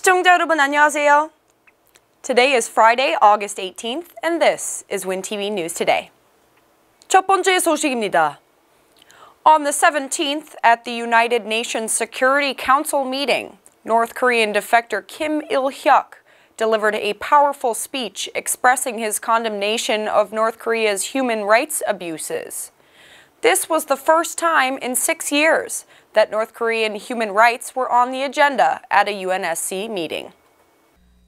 시청자 여러분 안녕하세요. Today is Friday, August 18th, and this is WinTV News Today. 첫 번째 소식입니다. On the 17th, at the United Nations Security Council meeting, North Korean defector Kim Il-hyuk delivered a powerful speech expressing his condemnation of North Korea's human rights abuses. This was the first time in 6 years that North Korean human rights were on the agenda at a UNSC meeting.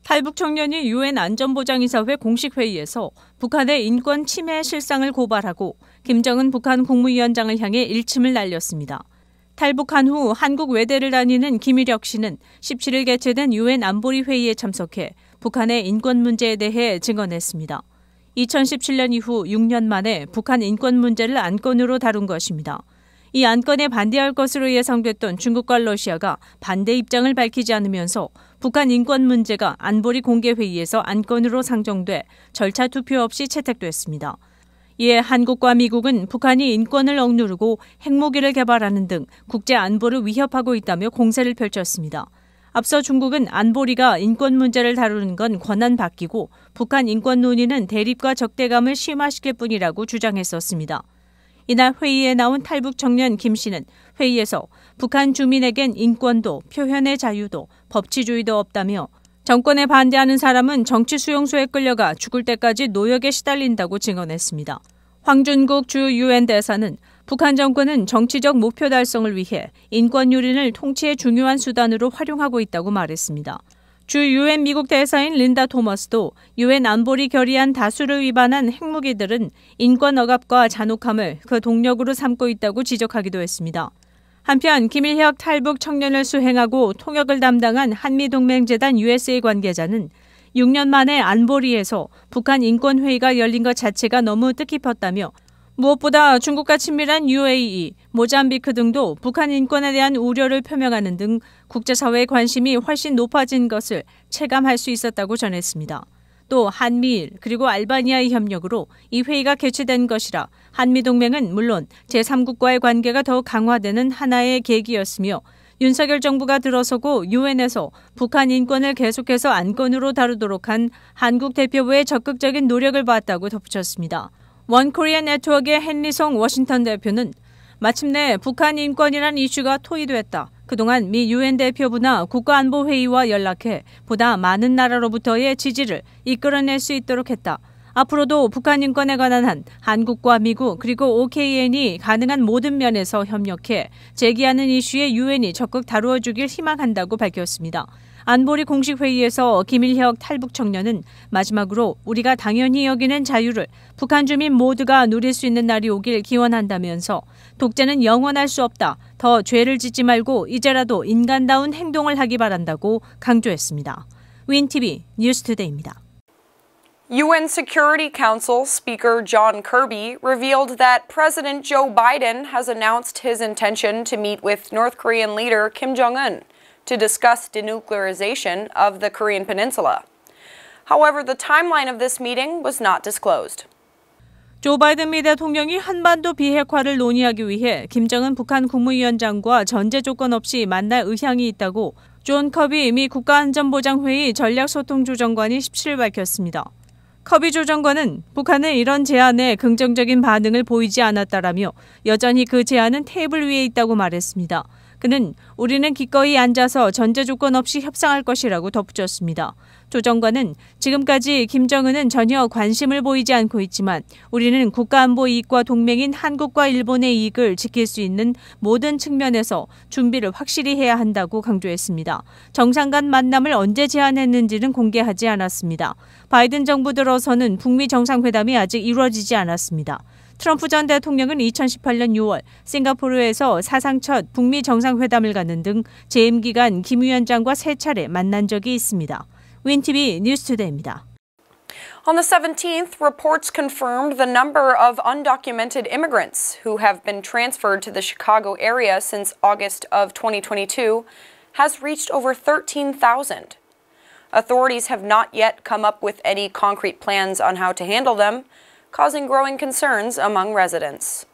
탈북 청년이 유엔 안전보장이사회 공식 회의에서 북한의 인권 침해 실상을 고발하고 김정은 북한 국무위원장을 향해 일침을 날렸습니다. 탈북한 후 한국 외대를 다니는 김일혁 씨는 17일 개최된 유엔 안보리 회의에 참석해 북한의 인권 문제에 대해 증언했습니다. 2017년 이후 6년 만에 북한 인권 문제를 안건으로 다룬 것입니다. 이 안건에 반대할 것으로 예상됐던 중국과 러시아가 반대 입장을 밝히지 않으면서 북한 인권 문제가 안보리 공개회의에서 안건으로 상정돼 절차 투표 없이 채택됐습니다. 이에 한국과 미국은 북한이 인권을 억누르고 핵무기를 개발하는 등 국제 안보를 위협하고 있다며 공세를 펼쳤습니다. 앞서 중국은 안보리가 인권 문제를 다루는 건 권한 바뀌고 북한 인권 논의는 대립과 적대감을 심화시킬 뿐이라고 주장했었습니다. 이날 회의에 나온 탈북 청년 김 씨는 회의에서 북한 주민에겐 인권도 표현의 자유도 법치주의도 없다며 정권에 반대하는 사람은 정치 수용소에 끌려가 죽을 때까지 노역에 시달린다고 증언했습니다. 황준국 주 유엔 대사는 북한 정권은 정치적 목표 달성을 위해 인권 유린을 통치의 중요한 수단으로 활용하고 있다고 말했습니다. 주 유엔 미국 대사인 린다 토머스도 유엔 안보리 결의안 다수를 위반한 핵무기들은 인권 억압과 잔혹함을 그 동력으로 삼고 있다고 지적하기도 했습니다. 한편 김일혁 탈북 청년을 수행하고 통역을 담당한 한미동맹재단 USA 관계자는 6년 만에 안보리에서 북한 인권회의가 열린 것 자체가 너무 뜻깊었다며 무엇보다 중국과 친밀한 UAE, 모잠비크 등도 북한 인권에 대한 우려를 표명하는 등 국제사회의 관심이 훨씬 높아진 것을 체감할 수 있었다고 전했습니다. 또 한미일 그리고 알바니아의 협력으로 이 회의가 개최된 것이라 한미동맹은 물론 제3국과의 관계가 더욱 강화되는 하나의 계기였으며 윤석열 정부가 들어서고 유엔에서 북한 인권을 계속해서 안건으로 다루도록 한 한국 대표부의 적극적인 노력을 봤다고 덧붙였습니다. 원코리안 네트워크의 헨리송 워싱턴 대표는 마침내 북한 인권이란 이슈가 토의됐다. 그동안 미 유엔 대표부나 국가안보회의와 연락해 보다 많은 나라로부터의 지지를 이끌어낼 수 있도록 했다. 앞으로도 북한 인권에 관한 한 한국과 미국 그리고 OKN이 가능한 모든 면에서 협력해 제기하는 이슈에 유엔이 적극 다루어주길 희망한다고 밝혔습니다. 안보리 공식 회의에서 김일혁 탈북 청년은 마지막으로 우리가 당연히 여기는 자유를 북한 주민 모두가 누릴 수 있는 날이 오길 기원한다면서 독재는 영원할 수 없다. 더 죄를 짓지 말고 이제라도 인간다운 행동을 하기 바란다고 강조했습니다. WinTV 뉴스투데이입니다. UN Security Council Speaker John Kirby revealed that President Joe Biden has announced his intention to meet with North Korean leader Kim Jong-un to discuss denuclearization of the Korean Peninsula. However, the timeline of this meeting was not disclosed. 조 바이든 미 대통령이 한반도 비핵화를 논의하기 위해 김정은 북한 국무위원장과 전제 조건 없이 만날 의향이 있다고 존 커비 미 국가안전보장회의 전략소통조정관이 17일 밝혔습니다. 커비 조정관은 북한은 이런 제안에 긍정적인 반응을 보이지 않았다라며 여전히 그 제안은 테이블 위에 있다고 말했습니다. 그는 우리는 기꺼이 앉아서 전제 조건 없이 협상할 것이라고 덧붙였습니다. 조 장관은 지금까지 김정은은 전혀 관심을 보이지 않고 있지만 우리는 국가안보 이익과 동맹인 한국과 일본의 이익을 지킬 수 있는 모든 측면에서 준비를 확실히 해야 한다고 강조했습니다. 정상 간 만남을 언제 제안했는지는 공개하지 않았습니다. 바이든 정부 들어서는 북미 정상회담이 아직 이루어지지 않았습니다. 트럼프 전 대통령은 2018년 6월 싱가포르에서 사상 첫 북미 정상회담을 갖는 등 재임 기간 김 위원장과 3차례 만난 적이 있습니다. WinTV 뉴스투데이입니다. On the 17th, reports confirmed the number of undocumented immigrants who have been transferred to the Chicago area since August of 2022 has reached over 13,000. Authorities have not yet come up with any concrete plans on how to handle them, causing growing concerns among residents.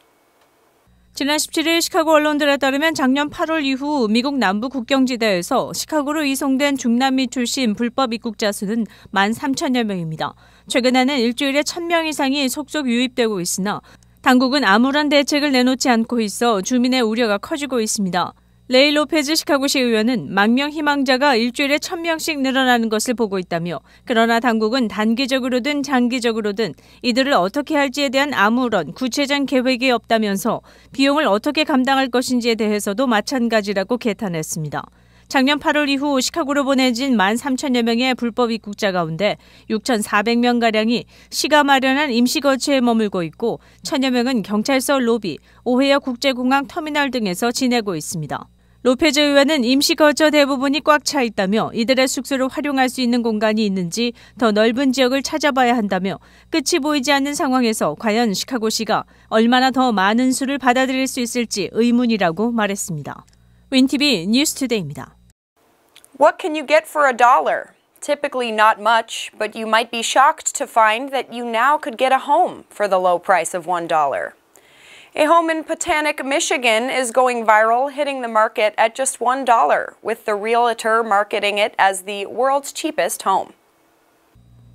지난 17일 시카고 언론들에 따르면 작년 8월 이후 미국 남부 국경지대에서 시카고로 이송된 중남미 출신 불법 입국자 수는 13,000여 명입니다. 최근에는 일주일에 1,000명 이상이 속속 유입되고 있으나 당국은 아무런 대책을 내놓지 않고 있어 주민의 우려가 커지고 있습니다. 레이 로페즈 시카고시 의원은 망명 희망자가 일주일에 1,000명씩 늘어나는 것을 보고 있다며 그러나 당국은 단기적으로든 장기적으로든 이들을 어떻게 할지에 대한 아무런 구체적 계획이 없다면서 비용을 어떻게 감당할 것인지에 대해서도 마찬가지라고 개탄했습니다. 작년 8월 이후 시카고로 보내진 13,000여 명의 불법 입국자 가운데 6,400명가량이 시가 마련한 임시거처에 머물고 있고 1,000여 명은 경찰서 로비, 오헤어 국제공항 터미널 등에서 지내고 있습니다. 로페즈 의원은 임시거처 대부분이 꽉 차 있다며 이들의 숙소를 활용할 수 있는 공간이 있는지 더 넓은 지역을 찾아봐야 한다며 끝이 보이지 않는 상황에서 과연 시카고시가 얼마나 더 많은 수를 받아들일 수 있을지 의문이라고 말했습니다. 윈TV 뉴스투데이입니다. What can you get for $1? Typically not much, but you might be shocked to find that you now could get a home for the low price of $1. A home in Potomac, Michigan is going viral, hitting the market at just $1, with the realtor marketing it as the world's cheapest home.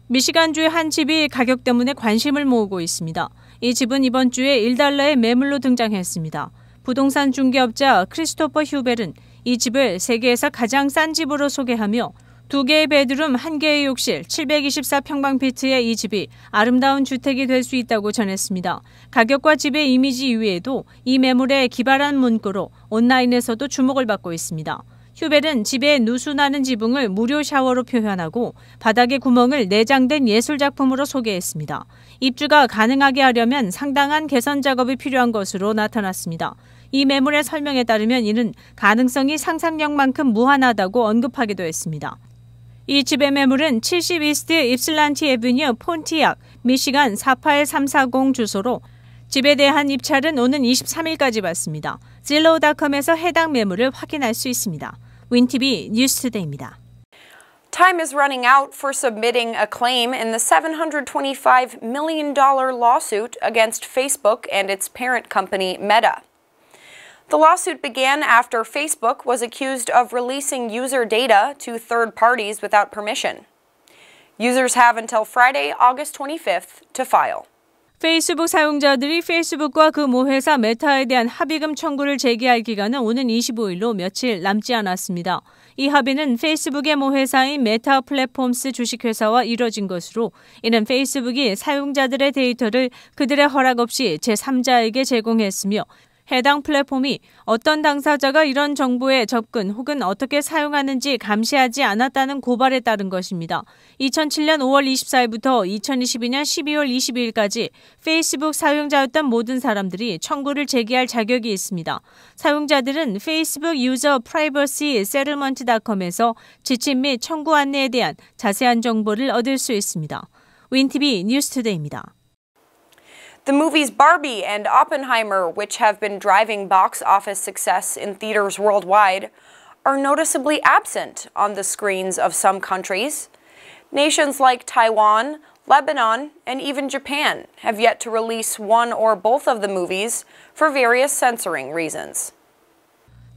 미시간주의 한 집이 가격 때문에 관심을 모으고 있습니다. 이 집은 이번 주에 $1의 매물로 등장했습니다. 부동산 중개업자 크리스토퍼 휴벨은 이 집을 세계에서 가장 싼 집으로 소개하며 2개의 베드룸, 1개의 욕실, 724평방피트의 이 집이 아름다운 주택이 될 수 있다고 전했습니다. 가격과 집의 이미지 이외에도 이 매물의 기발한 문구로 온라인에서도 주목을 받고 있습니다. 휴벨은 집의 누수나는 지붕을 무료 샤워로 표현하고 바닥의 구멍을 내장된 예술작품으로 소개했습니다. 입주가 가능하게 하려면 상당한 개선 작업이 필요한 것으로 나타났습니다. 이 매물의 설명에 따르면 이는 가능성이 상상력만큼 무한하다고 언급하기도 했습니다. 이 집의 매물은 70 이스트 입슬란티 애비뉴 폰티악, 미시간 48340 주소로 집에 대한 입찰은 오는 23일까지 받습니다. Zillow.com에서 해당 매물을 확인할 수 있습니다. 윈TV 뉴스투데이입니다. Time is running out for submitting a claim in the $725 million lawsuit against Facebook and its parent company, Meta. The lawsuit began after Facebook was accused of releasing user data to third parties without permission. Users have until Friday, August 25th to file. 페이스북 사용자들이 페이스북과 그 모회사 메타에 대한 합의금 청구를 제기할 기간은 오는 25일로 며칠 남지 않았습니다. 이 합의는 페이스북의 모회사인 메타 플랫폼스 주식회사와 이뤄진 것으로 이는 페이스북이 사용자들의 데이터를 그들의 허락 없이 제3자에게 제공했으며 해당 플랫폼이 어떤 당사자가 이런 정보에 접근 혹은 어떻게 사용하는지 감시하지 않았다는 고발에 따른 것입니다. 2007년 5월 24일부터 2022년 12월 22일까지 페이스북 사용자였던 모든 사람들이 청구를 제기할 자격이 있습니다. 사용자들은 페이스북 유저 프라이버시 세틀먼트.com에서 지침 및 청구 안내에 대한 자세한 정보를 얻을 수 있습니다. 윈TV 뉴스투데이입니다. The movies Barbie and Oppenheimer, which have been driving box office success in theaters worldwide, are noticeably absent on the screens of some countries. Nations like Taiwan, Lebanon, and even Japan have yet to release one or both of the movies for various censoring reasons.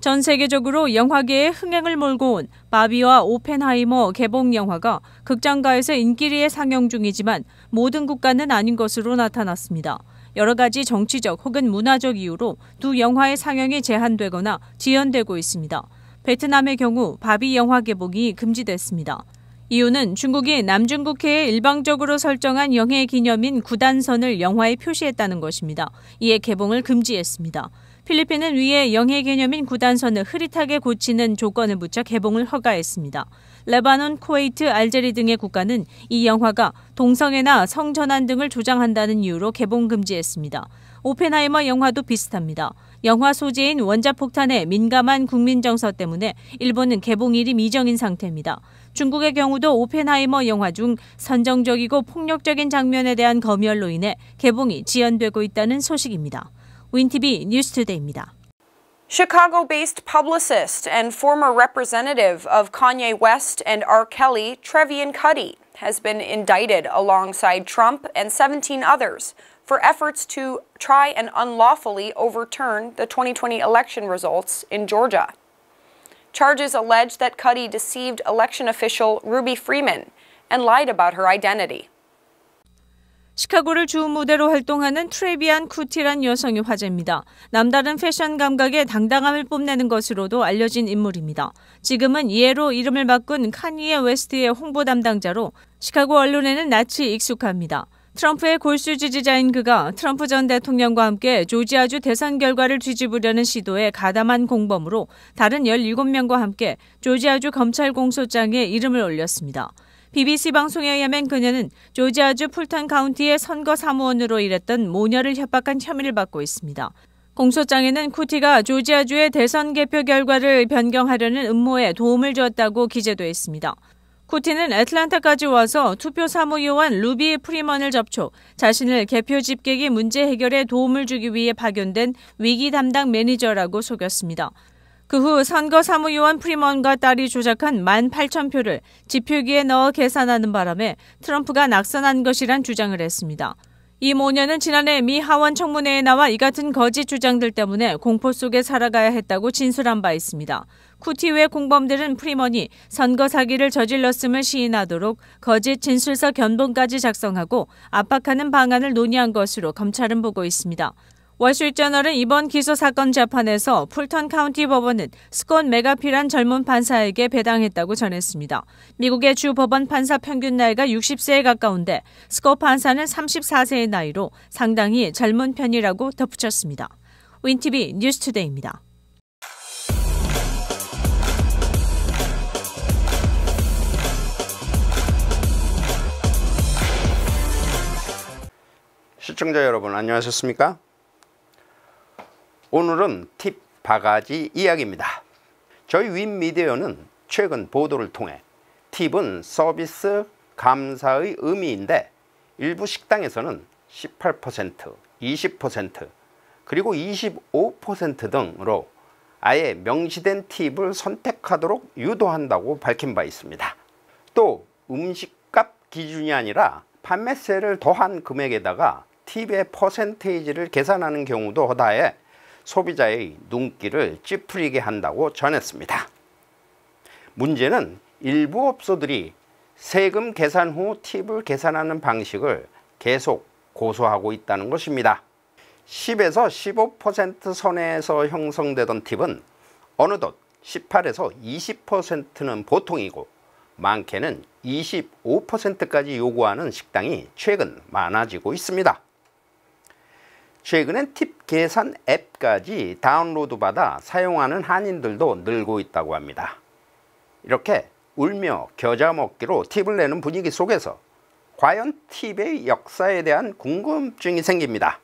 전 세계적으로 영화계에 흥행을 몰고 온 바비와 오펜하이머 개봉 영화가 극장가에서 인기리에 상영 중이지만 모든 국가는 아닌 것으로 나타났습니다. 여러 가지 정치적 혹은 문화적 이유로 두 영화의 상영이 제한되거나 지연되고 있습니다. 베트남의 경우 바비 영화 개봉이 금지됐습니다. 이유는 중국이 남중국해에 일방적으로 설정한 영해 기념인 구단선을 영화에 표시했다는 것입니다. 이에 개봉을 금지했습니다. 필리핀은 위에 영해 개념인 구단선을 흐릿하게 고치는 조건을 붙여 개봉을 허가했습니다. 레바논, 쿠웨이트, 알제리 등의 국가는 이 영화가 동성애나 성전환 등을 조장한다는 이유로 개봉 금지했습니다. 오펜하이머 영화도 비슷합니다. 영화 소재인 원자폭탄에 민감한 국민 정서 때문에 일본은 개봉일이 미정인 상태입니다. 중국의 경우도 오펜하이머 영화 중 선정적이고 폭력적인 장면에 대한 검열로 인해 개봉이 지연되고 있다는 소식입니다. 윈TV 뉴스투데이입니다. Chicago-based publicist and former representative of Kanye West and R. Kelly, Trevian Kutti, has been indicted alongside Trump and 17 others for efforts to try and unlawfully overturn the 2020 election results in Georgia. Charges allege that Cuddy deceived election official Ruby Freeman and lied about her identity. 시카고를 주 무대로 활동하는 트레비안 쿠티란 여성이 화제입니다. 남다른 패션 감각에 당당함을 뽐내는 것으로도 알려진 인물입니다. 지금은 이해로 이름을 바꾼 카니에 웨스트의 홍보 담당자로 시카고 언론에는 낯이 익숙합니다. 트럼프의 골수 지지자인 그가 트럼프 전 대통령과 함께 조지아주 대선 결과를 뒤집으려는 시도에 가담한 공범으로 다른 17명과 함께 조지아주 검찰 공소장에 이름을 올렸습니다. BBC 방송에 의하면 그녀는 조지아주 풀턴 카운티의 선거 사무원으로 일했던 모녀를 협박한 혐의를 받고 있습니다. 공소장에는 쿠티가 조지아주의 대선 개표 결과를 변경하려는 음모에 도움을 주었다고 기재돼 있습니다. 쿠티는 애틀랜타까지 와서 투표 사무요원 루비 프리먼을 접촉, 자신을 개표 집계기 문제 해결에 도움을 주기 위해 파견된 위기 담당 매니저라고 속였습니다. 그 후 선거 사무요원 프리먼과 딸이 조작한 18,000표를 집표기에 넣어 계산하는 바람에 트럼프가 낙선한 것이란 주장을 했습니다. 이 모녀는 지난해 미 하원 청문회에 나와 이 같은 거짓 주장들 때문에 공포 속에 살아가야 했다고 진술한 바 있습니다. 쿠티 외 공범들은 프리먼이 선거 사기를 저질렀음을 시인하도록 거짓 진술서 견본까지 작성하고 압박하는 방안을 논의한 것으로 검찰은 보고 있습니다. 월스트리트저널은 이번 기소 사건 재판에서 풀턴 카운티 법원은 스콧 메가피란 젊은 판사에게 배당했다고 전했습니다. 미국의 주 법원 판사 평균 나이가 60세에 가까운데 스콧 판사는 34세의 나이로 상당히 젊은 편이라고 덧붙였습니다. 윈TV 뉴스투데이입니다. 시청자 여러분 안녕하셨습니까? 오늘은 팁 바가지 이야기입니다. 저희 윈미디어는 최근 보도를 통해 팁은 서비스 감사의 의미인데 일부 식당에서는 18%, 20% 그리고 25% 등으로 아예 명시된 팁을 선택하도록 유도한다고 밝힌 바 있습니다. 또 음식값 기준이 아니라 판매세를 더한 금액에다가 팁의 퍼센테이지를 계산하는 경우도 허다해 소비자의 눈길을 찌푸리게 한다고 전했습니다. 문제는 일부 업소들이 세금 계산 후 팁을 계산하는 방식을 계속 고수하고 있다는 것입니다. 10에서 15% 선에서 형성되던 팁은 어느덧 18에서 20%는 보통이고 많게는 25%까지 요구하는 식당이 최근 많아지고 있습니다. 최근엔 팁 계산 앱까지 다운로드 받아 사용하는 한인들도 늘고 있다고 합니다. 이렇게 울며 겨자 먹기로 팁을 내는 분위기 속에서 과연 팁의 역사에 대한 궁금증이 생깁니다.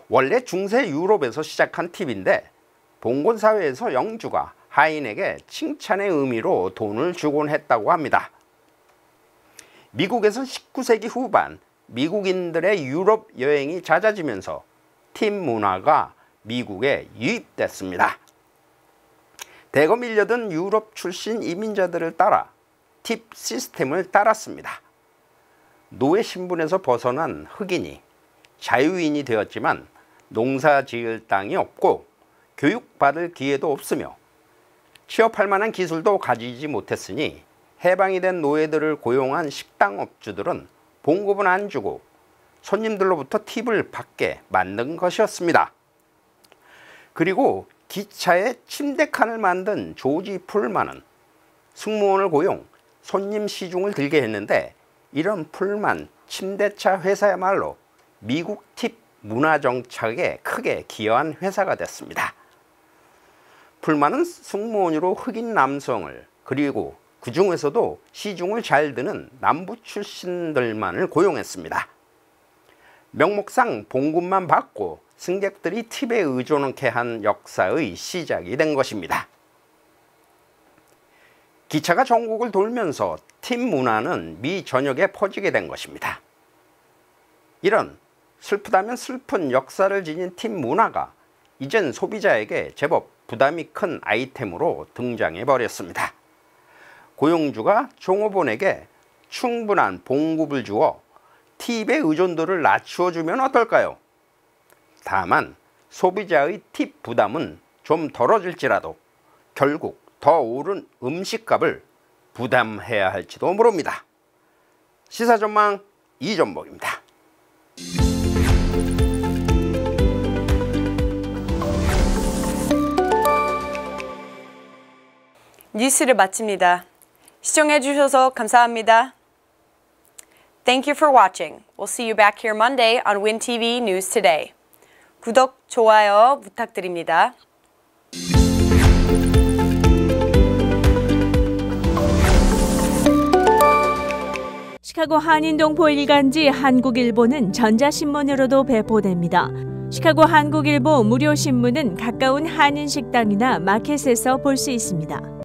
원래 중세 유럽에서 시작한 팁인데 봉건사회에서 영주가 하인에게 칭찬의 의미로 돈을 주곤 했다고 합니다. 미국에서 19세기 후반 미국인들의 유럽 여행이 잦아지면서 팁 문화가 미국에 유입됐습니다. 대거 밀려든 유럽 출신 이민자들을 따라 팁 시스템을 따랐습니다. 노예 신분에서 벗어난 흑인이 자유인이 되었지만 농사 지을 땅이 없고 교육받을 기회도 없으며 취업할 만한 기술도 가지지 못했으니 해방이 된 노예들을 고용한 식당 업주들은 봉급은 안 주고 손님들로부터 팁을 받게 만든 것이었습니다. 그리고 기차에 침대칸을 만든 조지 풀만은 승무원을 고용, 손님 시중을 들게 했는데 이런 풀만 침대차 회사야말로 미국 팁 문화 정착에 크게 기여한 회사가 됐습니다. 풀만은 승무원으로 흑인 남성을 그리고 그 중에서도 시중을 잘 드는 남부 출신들만을 고용했습니다. 명목상 봉급만 받고 승객들이 팁에 의존하게 한 역사의 시작이 된 것입니다. 기차가 전국을 돌면서 팁 문화는 미 전역에 퍼지게 된 것입니다. 이런 슬프다면 슬픈 역사를 지닌 팁 문화가 이젠 소비자에게 제법 부담이 큰 아이템으로 등장해 버렸습니다. 고용주가 종업원에게 충분한 봉급을 주어 팁의 의존도를 낮추어주면 어떨까요? 다만 소비자의 팁 부담은 좀 덜어질지라도 결국 더 오른 음식값을 부담해야 할지도 모릅니다. 시사전망 이전복입니다. 뉴스를 마칩니다. 시청해주셔서 감사합니다. Thank you for watching. We'll see you back here Monday on WinTV News Today. 구독, 좋아요 부탁드립니다. 시카고 한인동포 일간지 한국일보는 전자신문으로도 배포됩니다. 시카고 한국일보 무료 신문은 가까운 한인식당이나 마켓에서 볼 수 있습니다.